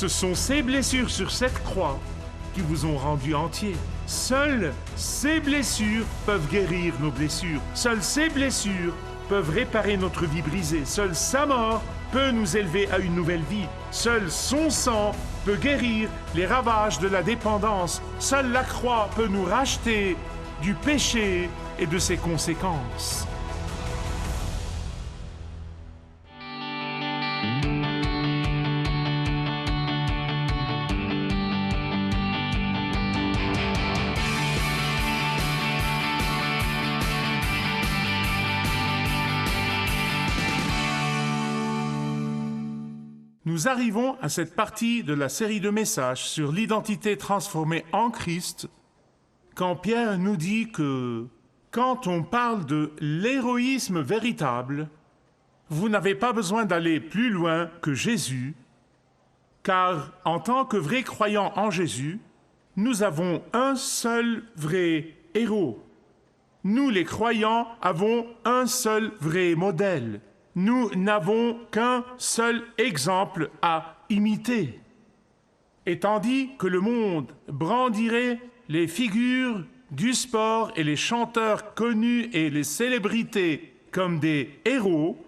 Ce sont ces blessures sur cette croix qui vous ont rendu entier. Seules ces blessures peuvent guérir nos blessures. Seules ces blessures peuvent réparer notre vie brisée. Seule sa mort peut nous élever à une nouvelle vie. Seul son sang peut guérir les ravages de la dépendance. Seule la croix peut nous racheter du péché et de ses conséquences. Nous arrivons à cette partie de la série de messages sur l'identité transformée en Christ, quand Pierre nous dit que quand on parle de l'héroïsme véritable, vous n'avez pas besoin d'aller plus loin que Jésus, car en tant que vrais croyants en Jésus, nous avons un seul vrai héros. Nous, les croyants, avons un seul vrai modèle. Nous n'avons qu'un seul exemple à imiter. Et tandis que le monde brandirait les figures du sport et les chanteurs connus et les célébrités comme des héros,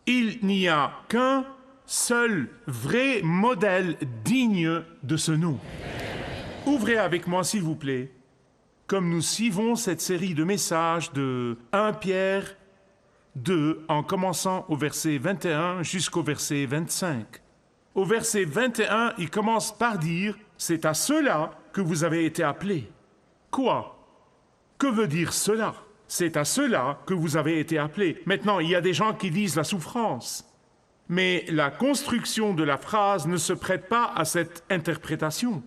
il n'y a qu'un seul vrai modèle digne de ce nom. Ouvrez avec moi, s'il vous plaît, comme nous suivons cette série de messages de 1 Pierre 2, en commençant au verset 21 jusqu'au verset 25. Au verset 21, il commence par dire « C'est à cela que vous avez été appelés ». Quoi? Que veut dire cela? C'est à cela que vous avez été appelés. Maintenant, il y a des gens qui visent la souffrance. Mais la construction de la phrase ne se prête pas à cette interprétation.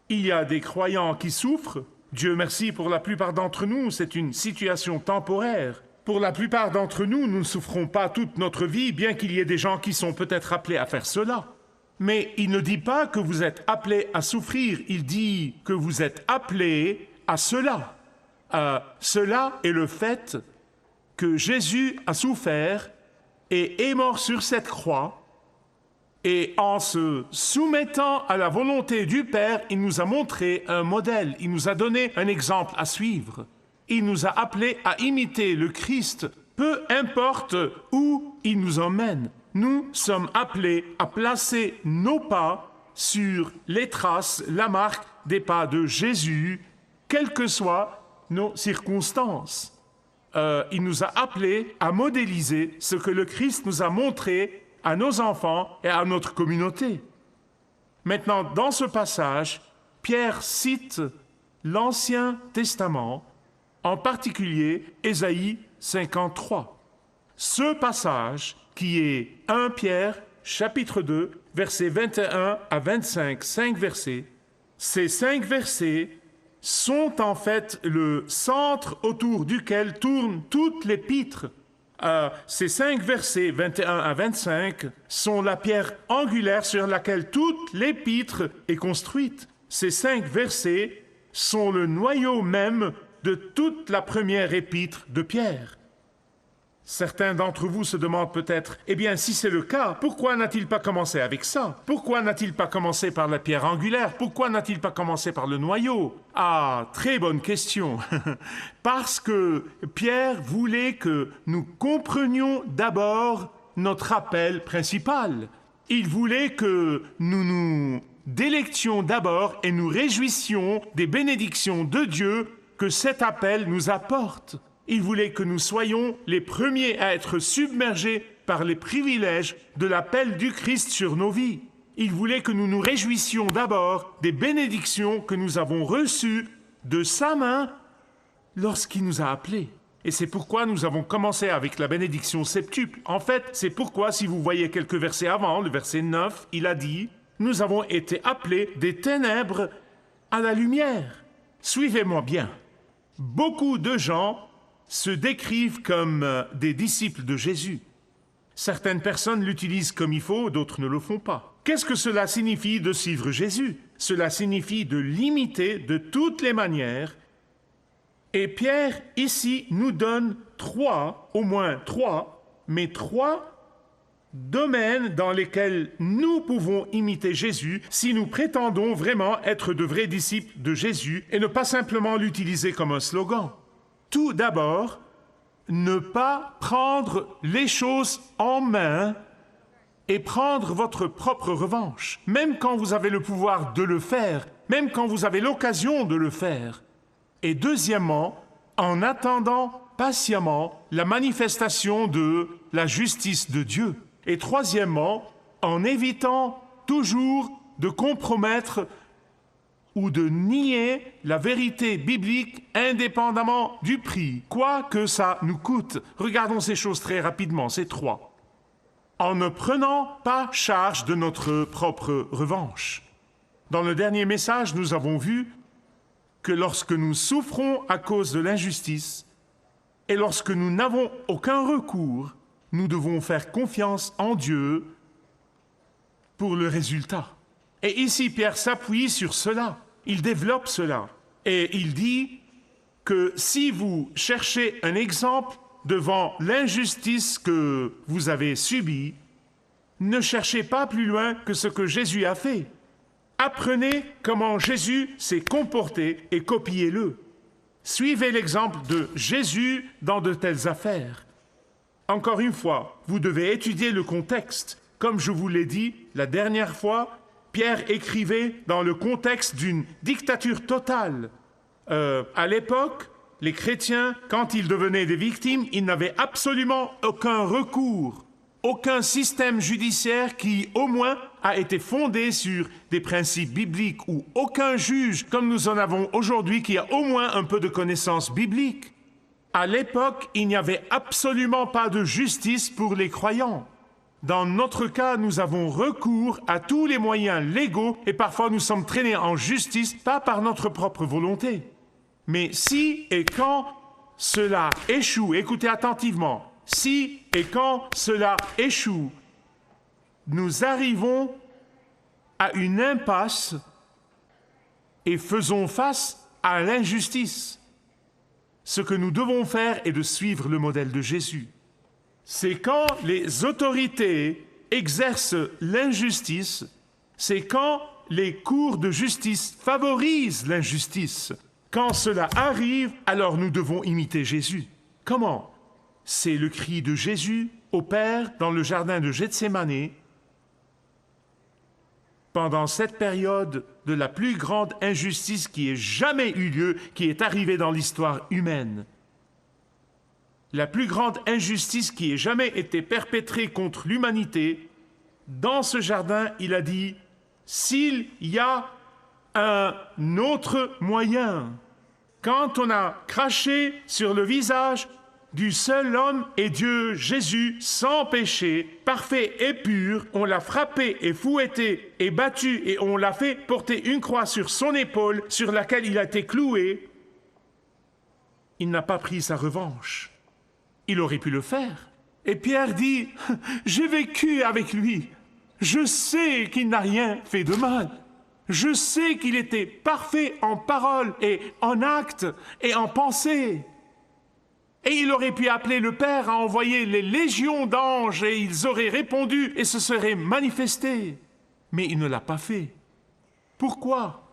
Il y a des croyants qui souffrent. Dieu merci, pour la plupart d'entre nous, c'est une situation temporaire. Pour la plupart d'entre nous, nous ne souffrons pas toute notre vie, bien qu'il y ait des gens qui sont peut-être appelés à faire cela. Mais il ne dit pas que vous êtes appelés à souffrir, il dit que vous êtes appelés à cela. Cela est le fait que Jésus a souffert et est mort sur cette croix, et en se soumettant à la volonté du Père, il nous a montré un modèle, il nous a donné un exemple à suivre. Il nous a appelés à imiter le Christ, peu importe où il nous emmène. Nous sommes appelés à placer nos pas sur les traces, la marque des pas de Jésus, quelles que soient nos circonstances. Il nous a appelés à modéliser ce que le Christ nous a montré à nos enfants et à notre communauté. Maintenant, dans ce passage, Pierre cite l'Ancien Testament, en particulier Ésaïe 53. Ce passage, qui est 1 Pierre, chapitre 2, versets 21 à 25, 5 versets, ces 5 versets sont en fait le centre autour duquel tournent toutes l'épître. Ces 5 versets, 21 à 25, sont la pierre angulaire sur laquelle toute l'épître est construite. Ces 5 versets sont le noyau même de toute la première épître de Pierre. Certains d'entre vous se demandent peut-être, eh bien, si c'est le cas, pourquoi n'a-t-il pas commencé avec ça? Pourquoi n'a-t-il pas commencé par la pierre angulaire? Pourquoi n'a-t-il pas commencé par le noyau? Ah, très bonne question. Parce que Pierre voulait que nous comprenions d'abord notre appel principal. Il voulait que nous nous délections d'abord et nous réjouissions des bénédictions de Dieu que cet appel nous apporte. Il voulait que nous soyons les premiers à être submergés par les privilèges de l'appel du Christ sur nos vies. Il voulait que nous nous réjouissions d'abord des bénédictions que nous avons reçues de sa main lorsqu'il nous a appelés. Et c'est pourquoi nous avons commencé avec la bénédiction septuple. En fait, c'est pourquoi, si vous voyez quelques versets avant, le verset 9, il a dit « Nous avons été appelés des ténèbres à la lumière ». Suivez-moi bien. Beaucoup de gens se décrivent comme des disciples de Jésus. Certaines personnes l'utilisent comme il faut, d'autres ne le font pas. Qu'est-ce que cela signifie de suivre Jésus? Cela signifie de l'imiter de toutes les manières. Et Pierre, ici, nous donne au moins trois domaines dans lesquels nous pouvons imiter Jésus si nous prétendons vraiment être de vrais disciples de Jésus et ne pas simplement l'utiliser comme un slogan. Tout d'abord, ne pas prendre les choses en main et prendre votre propre revanche, même quand vous avez le pouvoir de le faire, même quand vous avez l'occasion de le faire. Et deuxièmement, en attendant patiemment la manifestation de la justice de Dieu. Et troisièmement, en évitant toujours de compromettre ou de nier la vérité biblique indépendamment du prix, quoi que ça nous coûte. Regardons ces choses très rapidement, ces trois. En ne prenant pas charge de notre propre revanche. Dans le dernier message, nous avons vu que lorsque nous souffrons à cause de l'injustice et lorsque nous n'avons aucun recours, nous devons faire confiance en Dieu pour le résultat. Et ici, Pierre s'appuie sur cela. Il développe cela. Et il dit que si vous cherchez un exemple devant l'injustice que vous avez subie, ne cherchez pas plus loin que ce que Jésus a fait. Apprenez comment Jésus s'est comporté et copiez-le. Suivez l'exemple de Jésus dans de telles affaires. Encore une fois, vous devez étudier le contexte. Comme je vous l'ai dit la dernière fois, Pierre écrivait dans le contexte d'une dictature totale. À l'époque, les chrétiens, quand ils devenaient des victimes, ils n'avaient absolument aucun recours, aucun système judiciaire qui, au moins, a été fondé sur des principes bibliques, ou aucun juge, comme nous en avons aujourd'hui, qui a au moins un peu de connaissances bibliques. À l'époque, il n'y avait absolument pas de justice pour les croyants. Dans notre cas, nous avons recours à tous les moyens légaux et parfois nous sommes traînés en justice, pas par notre propre volonté. Mais si et quand cela échoue, écoutez attentivement, si et quand cela échoue, nous arrivons à une impasse et faisons face à l'injustice. Ce que nous devons faire est de suivre le modèle de Jésus. C'est quand les autorités exercent l'injustice, c'est quand les cours de justice favorisent l'injustice. Quand cela arrive, alors nous devons imiter Jésus. Comment? C'est le cri de Jésus au Père dans le jardin de Gethsémani. Pendant cette période de la plus grande injustice qui ait jamais eu lieu, qui est arrivée dans l'histoire humaine. La plus grande injustice qui ait jamais été perpétrée contre l'humanité, dans ce jardin, il a dit, s'il y a un autre moyen, quand on a craché sur le visage du seul homme et Dieu, Jésus, sans péché, parfait et pur, on l'a frappé et fouetté et battu et on l'a fait porter une croix sur son épaule sur laquelle il a été cloué, il n'a pas pris sa revanche. Il aurait pu le faire. Et Pierre dit, j'ai vécu avec lui. Je sais qu'il n'a rien fait de mal. Je sais qu'il était parfait en parole et en acte et en pensée. Et il aurait pu appeler le Père à envoyer les légions d'anges et ils auraient répondu et se seraient manifestés. Mais il ne l'a pas fait. Pourquoi?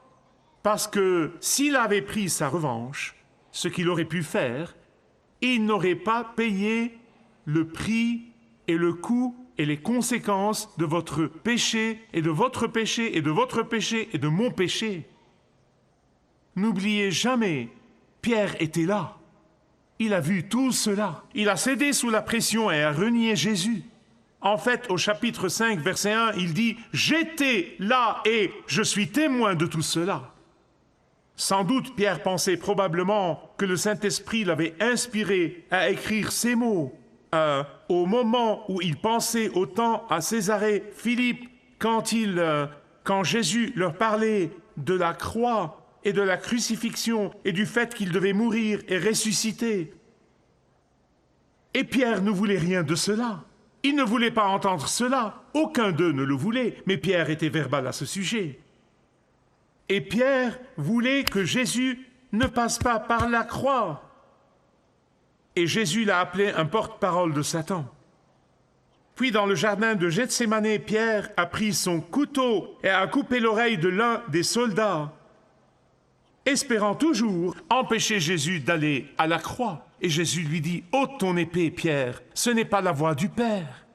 Parce que s'il avait pris sa revanche, ce qu'il aurait pu faire, il n'aurait pas payé le prix et le coût et les conséquences de votre péché et de votre péché et de votre péché et de mon péché. N'oubliez jamais, Pierre était là. Il a vu tout cela. Il a cédé sous la pression et a renié Jésus. En fait, au chapitre 5, verset 1, il dit « J'étais là et je suis témoin de tout cela ». Sans doute, Pierre pensait probablement que le Saint-Esprit l'avait inspiré à écrire ces mots au moment où il pensait autant à Césarée Philippe, quand Jésus leur parlait de la croix et de la crucifixion et du fait qu'il devait mourir et ressusciter. Et Pierre ne voulait rien de cela. Il ne voulait pas entendre cela. Aucun d'eux ne le voulait, mais Pierre était verbal à ce sujet. Et Pierre voulait que Jésus ne passe pas par la croix. Et Jésus l'a appelé un porte-parole de Satan. Puis dans le jardin de Gethsémané, Pierre a pris son couteau et a coupé l'oreille de l'un des soldats, espérant toujours empêcher Jésus d'aller à la croix. Et Jésus lui dit, « Ôte ton épée, Pierre, ce n'est pas la voie du Père. »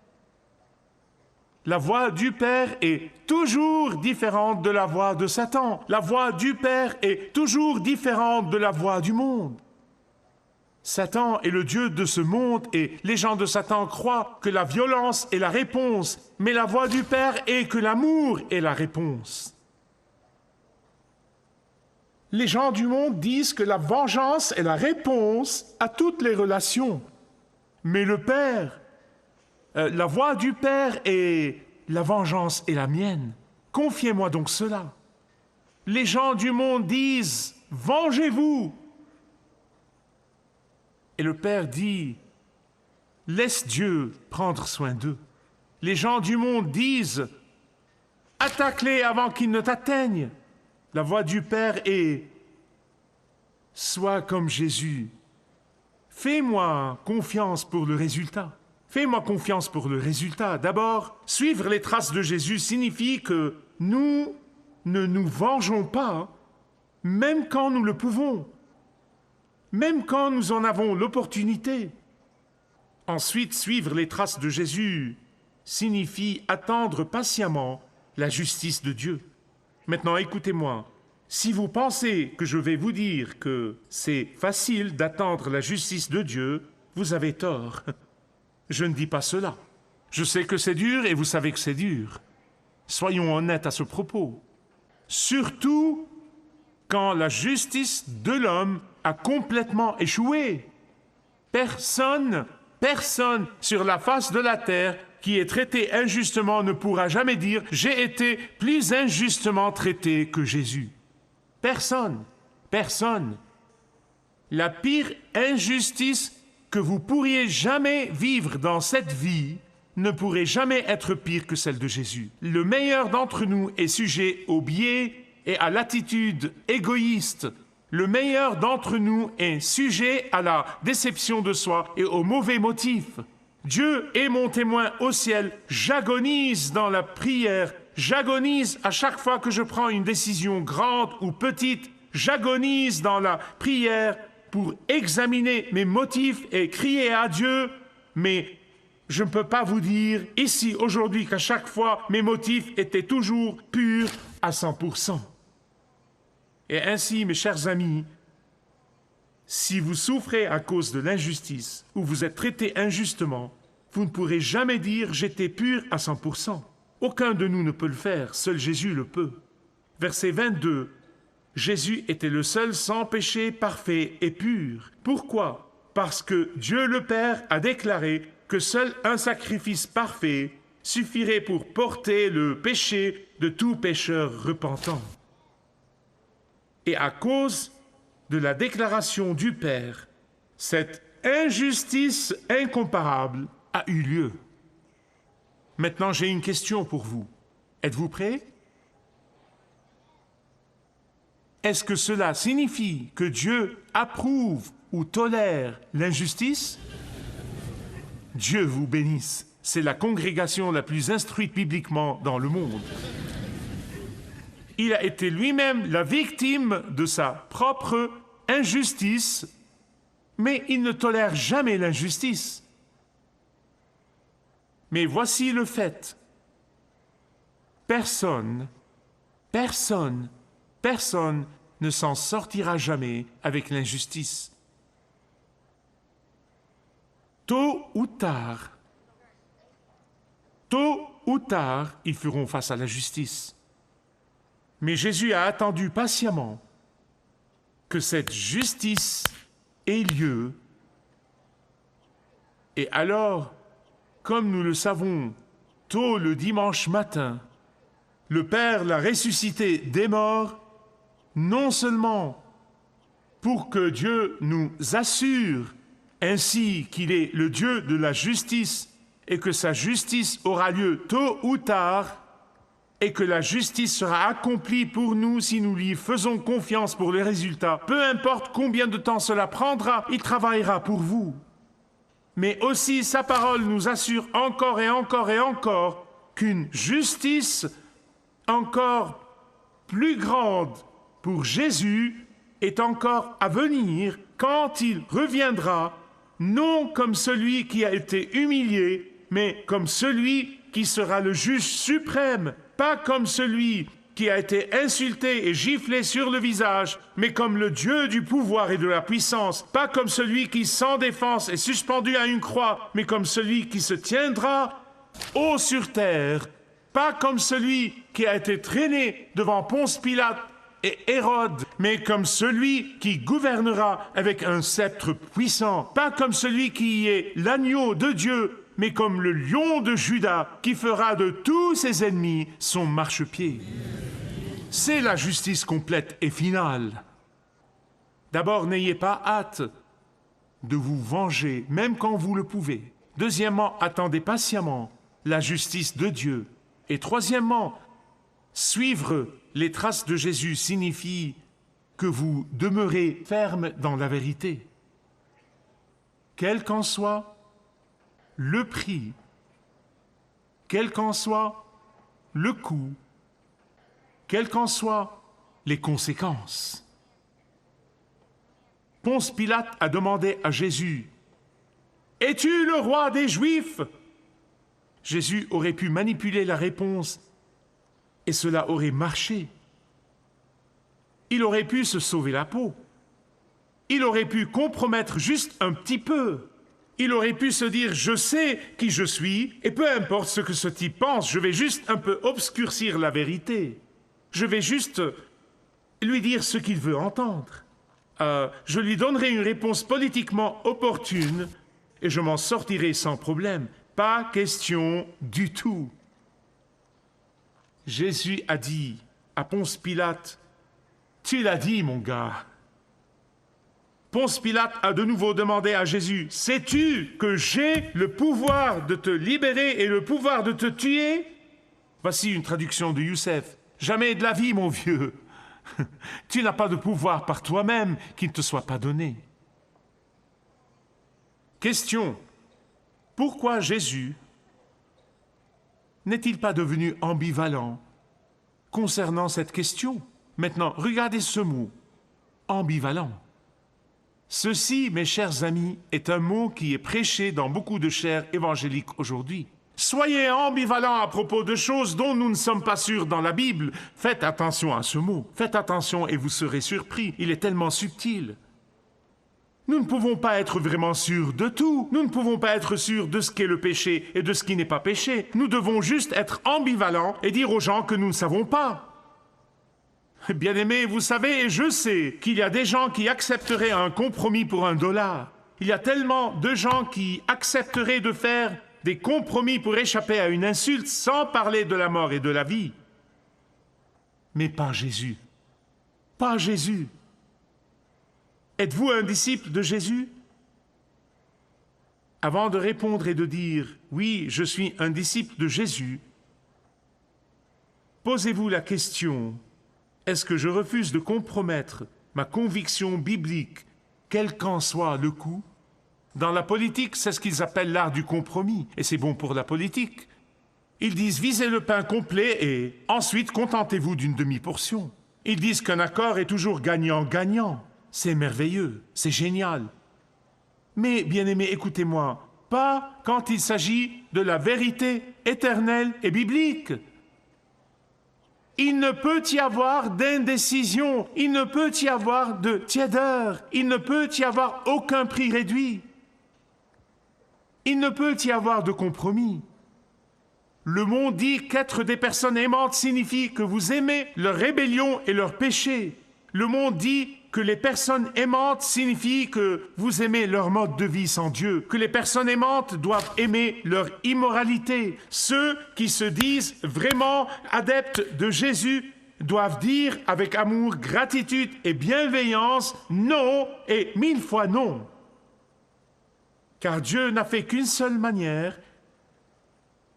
La voie du Père est toujours différente de la voie de Satan. La voie du Père est toujours différente de la voie du monde. Satan est le Dieu de ce monde et les gens de Satan croient que la violence est la réponse, mais la voie du Père est que l'amour est la réponse. Les gens du monde disent que la vengeance est la réponse à toutes les relations. Mais le Père, la voie du Père est la vengeance est la mienne. Confiez-moi donc cela. Les gens du monde disent « Vengez-vous !» Et le Père dit « Laisse Dieu prendre soin d'eux. » Les gens du monde disent « Attaque-les avant qu'ils ne t'atteignent. » La voie du Père est « Sois comme Jésus. Fais-moi confiance pour le résultat. » Fais-moi confiance pour le résultat. D'abord, suivre les traces de Jésus signifie que nous ne nous vengeons pas, même quand nous le pouvons, même quand nous en avons l'opportunité. Ensuite, suivre les traces de Jésus signifie attendre patiemment la justice de Dieu. Maintenant, écoutez-moi. Si vous pensez que je vais vous dire que c'est facile d'attendre la justice de Dieu, vous avez tort. Je ne dis pas cela. Je sais que c'est dur et vous savez que c'est dur. Soyons honnêtes à ce propos. Surtout quand la justice de l'homme a complètement échoué. Personne sur la face de la terre qui est traité injustement ne pourra jamais dire « J'ai été plus injustement traité que Jésus ». Personne. La pire injustice que vous pourriez jamais vivre dans cette vie ne pourrait jamais être pire que celle de Jésus. Le meilleur d'entre nous est sujet au biais et à l'attitude égoïste. Le meilleur d'entre nous est sujet à la déception de soi et aux mauvais motifs. Dieu est mon témoin au ciel. J'agonise dans la prière. J'agonise à chaque fois que je prends une décision grande ou petite. J'agonise dans la prière pour examiner mes motifs et crier à Dieu, mais je ne peux pas vous dire ici aujourd'hui qu'à chaque fois mes motifs étaient toujours purs à 100%. Et ainsi, mes chers amis, si vous souffrez à cause de l'injustice ou vous êtes traité injustement, vous ne pourrez jamais dire « j'étais pur à 100%. » Aucun de nous ne peut le faire, seul Jésus le peut. Verset 22. Jésus était le seul sans péché, parfait et pur. Pourquoi? Parce que Dieu le Père a déclaré que seul un sacrifice parfait suffirait pour porter le péché de tout pécheur repentant. Et à cause de la déclaration du Père, cette injustice incomparable a eu lieu. Maintenant, j'ai une question pour vous. Êtes-vous prêts? Est-ce que cela signifie que Dieu approuve ou tolère l'injustice? Dieu vous bénisse. C'est la congrégation la plus instruite bibliquement dans le monde. Il a été lui-même la victime de sa propre injustice, mais il ne tolère jamais l'injustice. Mais voici le fait. Personne ne s'en sortira jamais avec l'injustice. Tôt ou tard, ils feront face à la justice. Mais Jésus a attendu patiemment que cette justice ait lieu. Et alors, comme nous le savons, tôt le dimanche matin, le Père l'a ressuscité des morts, non seulement pour que Dieu nous assure ainsi qu'il est le Dieu de la justice et que sa justice aura lieu tôt ou tard et que la justice sera accomplie pour nous si nous lui faisons confiance pour les résultats. Peu importe combien de temps cela prendra, il travaillera pour vous. Mais aussi sa parole nous assure encore et encore et encore qu'une justice encore plus grande pour Jésus est encore à venir quand il reviendra, non comme celui qui a été humilié, mais comme celui qui sera le juge suprême, pas comme celui qui a été insulté et giflé sur le visage, mais comme le Dieu du pouvoir et de la puissance, pas comme celui qui, sans défense, est suspendu à une croix, mais comme celui qui se tiendra haut sur terre, pas comme celui qui a été traîné devant Ponce Pilate et Hérode, mais comme celui qui gouvernera avec un sceptre puissant, pas comme celui qui est l'agneau de Dieu, mais comme le lion de Juda qui fera de tous ses ennemis son marchepied. C'est la justice complète et finale. D'abord, n'ayez pas hâte de vous venger, même quand vous le pouvez. Deuxièmement, attendez patiemment la justice de Dieu. Et troisièmement, suivre les traces de Jésus signifie que vous demeurez ferme dans la vérité. Quel qu'en soit le prix, quel qu'en soit le coût, quelles qu'en soient les conséquences. Ponce Pilate a demandé à Jésus, « Es-tu le roi des Juifs ?» Jésus aurait pu manipuler la réponse et cela aurait marché. Il aurait pu se sauver la peau. Il aurait pu compromettre juste un petit peu. Il aurait pu se dire « Je sais qui je suis et peu importe ce que ce type pense, je vais juste un peu obscurcir la vérité. Je vais juste lui dire ce qu'il veut entendre. Je lui donnerai une réponse politiquement opportune et je m'en sortirai sans problème. Pas question du tout. » Jésus a dit à Ponce Pilate, « Tu l'as dit, mon gars. » Ponce Pilate a de nouveau demandé à Jésus, « Sais-tu que j'ai le pouvoir de te libérer et le pouvoir de te tuer ?» Voici une traduction de Youssef. « Jamais de la vie, mon vieux. Tu n'as pas de pouvoir par toi-même qui ne te soit pas donné. » Question. Pourquoi Jésus n'est-il pas devenu ambivalent concernant cette question? Maintenant, regardez ce mot, ambivalent. Ceci, mes chers amis, est un mot qui est prêché dans beaucoup de chaires évangéliques aujourd'hui. Soyez ambivalents à propos de choses dont nous ne sommes pas sûrs dans la Bible. Faites attention à ce mot. Faites attention et vous serez surpris. Il est tellement subtil. Nous ne pouvons pas être vraiment sûrs de tout. Nous ne pouvons pas être sûrs de ce qu'est le péché et de ce qui n'est pas péché. Nous devons juste être ambivalents et dire aux gens que nous ne savons pas. Bien-aimés, vous savez, et je sais qu'il y a des gens qui accepteraient un compromis pour $1. Il y a tellement de gens qui accepteraient de faire des compromis pour échapper à une insulte sans parler de la mort et de la vie. Mais pas Jésus. Pas Jésus. Êtes-vous un disciple de Jésus? Avant de répondre et de dire « Oui, je suis un disciple de Jésus », posez-vous la question « Est-ce que je refuse de compromettre ma conviction biblique, quel qu'en soit le coût ?» Dans la politique, c'est ce qu'ils appellent l'art du compromis, et c'est bon pour la politique. Ils disent « Visez le pain complet et ensuite contentez-vous d'une demi-portion ». Ils disent qu'un accord est toujours gagnant-gagnant. C'est merveilleux, c'est génial. Mais, bien-aimés, écoutez-moi, pas quand il s'agit de la vérité éternelle et biblique. Il ne peut y avoir d'indécision, il ne peut y avoir de tiédeur, il ne peut y avoir aucun prix réduit. Il ne peut y avoir de compromis. Le monde dit qu'être des personnes aimantes signifie que vous aimez leur rébellion et leur péché. Le monde dit que les personnes aimantes signifient que vous aimez leur mode de vie sans Dieu, que les personnes aimantes doivent aimer leur immoralité. Ceux qui se disent vraiment adeptes de Jésus doivent dire avec amour, gratitude et bienveillance non et 1000 fois non. Car Dieu n'a fait qu'une seule manière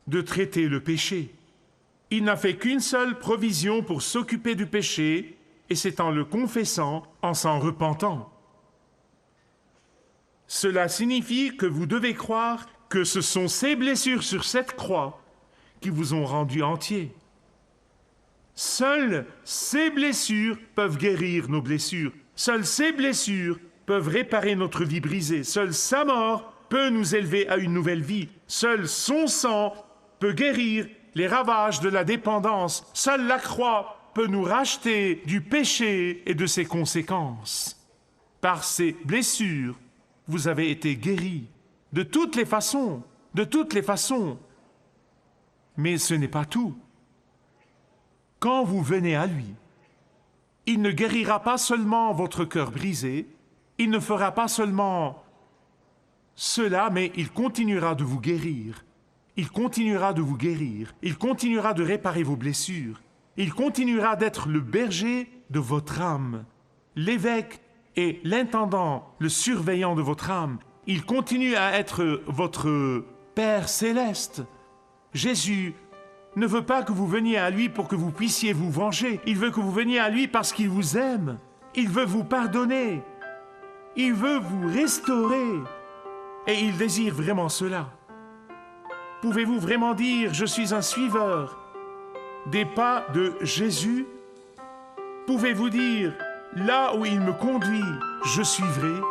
de traiter le péché. Il n'a fait qu'une seule provision pour s'occuper du péché, et c'est en le confessant, en s'en repentant. Cela signifie que vous devez croire que ce sont ces blessures sur cette croix qui vous ont rendu entier. Seules ces blessures peuvent guérir nos blessures. Seules ces blessures peuvent réparer notre vie brisée. Seule sa mort peut nous élever à une nouvelle vie. Seul son sang peut guérir les ravages de la dépendance. Seule la croix peut nous racheter du péché et de ses conséquences. Par ces blessures, vous avez été guéris de toutes les façons, de toutes les façons. Mais ce n'est pas tout. Quand vous venez à lui, il ne guérira pas seulement votre cœur brisé, il ne fera pas seulement cela, mais il continuera de vous guérir. Il continuera de vous guérir. Il continuera de réparer vos blessures. Il continuera d'être le berger de votre âme, l'évêque et l'intendant, le surveillant de votre âme. Il continue à être votre Père céleste. Jésus ne veut pas que vous veniez à lui pour que vous puissiez vous venger. Il veut que vous veniez à lui parce qu'il vous aime. Il veut vous pardonner. Il veut vous restaurer. Et il désire vraiment cela. Pouvez-vous vraiment dire « Je suis un suiveur des pas de Jésus » Pouvez-vous dire « Là où il me conduit, je suivrai »